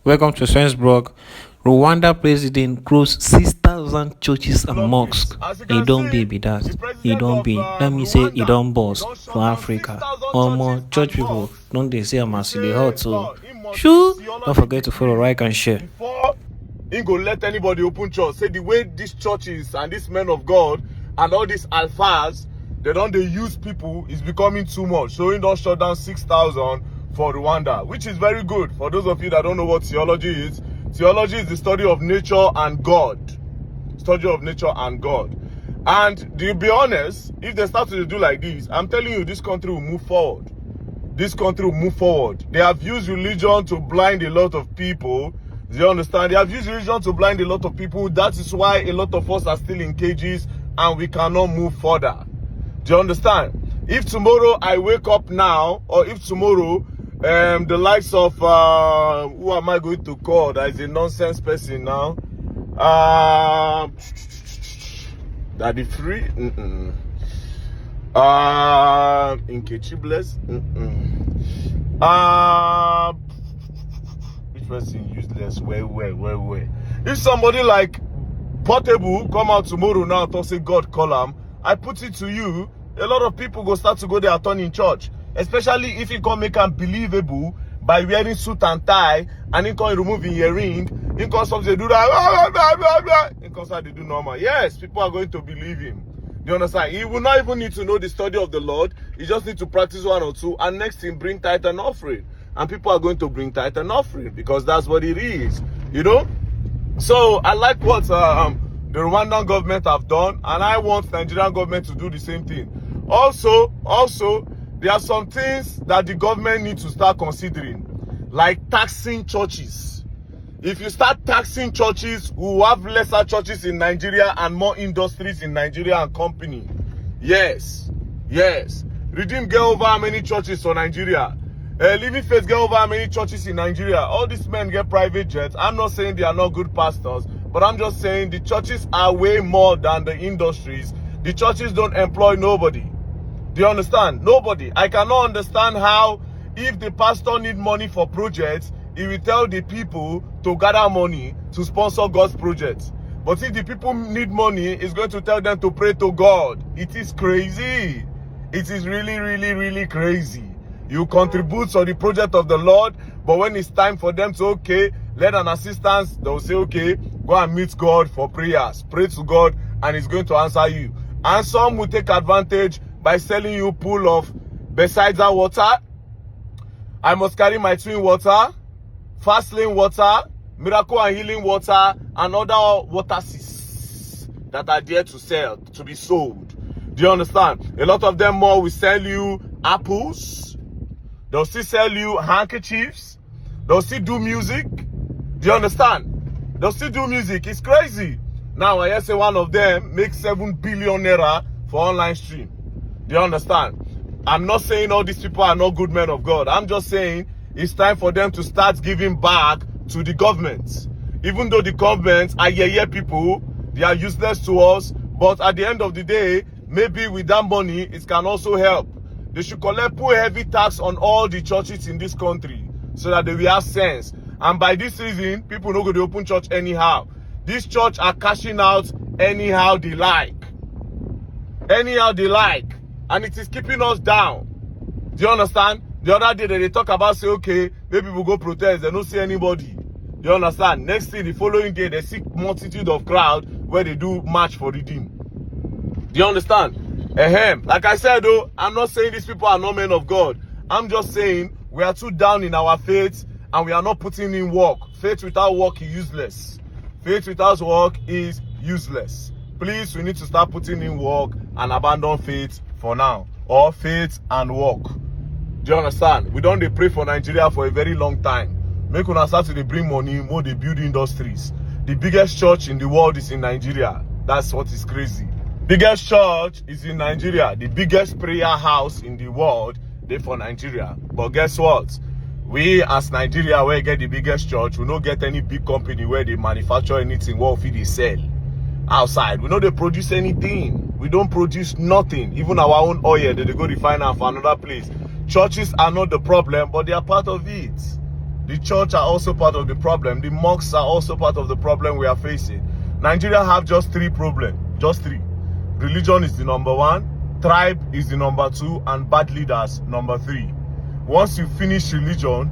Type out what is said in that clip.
Welcome to Sainsburg. Rwanda president closed 6,000 churches and Love this. mosques. As you He can don't see, be that. the He president don't of be. Let me say he Rwanda, don't he boss don't shut for down Africa. 6,000 churches More church and people mosques. don't they say I'm He actually say, hot so. he must Sure. see Don't theology forget to follow, degree like, and share. before he go let anybody open church. Say the way these churches and these men of God and all these alphas, they use people is becoming too much. So he don't shut down 6,000 for Rwanda, which is very good. For those of you that don't know what theology is the study of nature and God. Study of nature and God. And to be honest, if they start to do like this, I'm telling you, this country will move forward. This country will move forward. They have used religion to blind a lot of people. Do you understand? They have used religion to blind a lot of people. That is why a lot of us are still in cages and we cannot move further. Do you understand? If tomorrow I wake up now, or if tomorrow the likes of who am I going to call that is a nonsense person now? Daddy Free? Inkechi Bless? Which person useless? Where? If somebody like Portable come out tomorrow now and say God call him, I put it to you, a lot of people go start to go there turn in church, especially if he can make them believable by wearing suit and tie, and he can remove in earring, he can something do that, he can start to do normal. Yes, people are going to believe him. Do you understand? He will not even need to know the study of the Lord. He just need to practice one or two, and next thing bring tithe and offering, and people are going to bring tithe and offering because that's what it is, you know. So I like what the Rwandan government have done, and I want Nigerian government to do the same thing. Also, there are some things that the government needs to start considering, like taxing churches. If you start taxing churches, we will have lesser churches in Nigeria and more industries in Nigeria and company. Yes. Redeem get over how many churches for Nigeria? Living Faith get over how many churches in Nigeria? All these men get private jets. I'm not saying they are not good pastors, but I'm just saying the churches are way more than the industries. The churches don't employ nobody. Do you understand? Nobody. I cannot understand how, if the pastor need money for projects, he will tell the people to gather money to sponsor God's projects. But if the people need money, he's going to tell them to pray to God. It is crazy. It is really crazy. You contribute to the project of the Lord, but when it's time for them to, okay, let an assistance, they'll say, okay, go and meet God for prayers. Pray to God, and he's going to answer you. And some will take advantage by selling you pool of Bethesda water. I must carry my twin water, fast lane water, miracle and healing water, and other water that are there to sell, to be sold. Do you understand? A lot of them more will sell you apples. They'll still sell you handkerchiefs. They'll still do music. Do you understand? They'll still do music. It's crazy. Now, I say one of them makes 7 billion naira for online stream. Do you understand? I'm not saying all these people are not good men of God. I'm just saying it's time for them to start giving back to the government. Even though the government are people, they are useless to us. But at the end of the day, maybe with that money, it can also help. They should put heavy tax on all the churches in this country so that they will have sense. And by this reason, people don't go to open church anyhow. This church are cashing out anyhow they like. And it is keeping us down. Do you understand? The other day they talk about, say, okay, maybe we'll go protest. They don't see anybody. Do you understand? Next thing, the following day, they see multitude of crowd where they do march for redeem. Do you understand? Like I said, though, I'm not saying these people are not men of God. I'm just saying we are too down in our faith and we are not putting in work. Faith without work is useless. Faith without work is useless. Please, we need to start putting in work and abandon faith for now. Or faith and work. Do you understand? We don't pray for Nigeria for a very long time. Make una start to bring money, more they build industries. The biggest church in the world is in Nigeria. That's what is crazy. Biggest church is in Nigeria. The biggest prayer house in the world, they for Nigeria. But guess what? We as Nigeria, where get the biggest church, we don't get any big company where they manufacture anything, what they sell outside. We know they produce anything. We don't produce nothing. Even our own oil, they go refine for another place. Churches are not the problem, but they are part of it. Do The church are also part of the problem. The mosques are also part of the problem we are facing. Nigeria have just three problems. Just three. Religion is the number one, tribe is the number two, and bad leaders number three. Once you finish religion,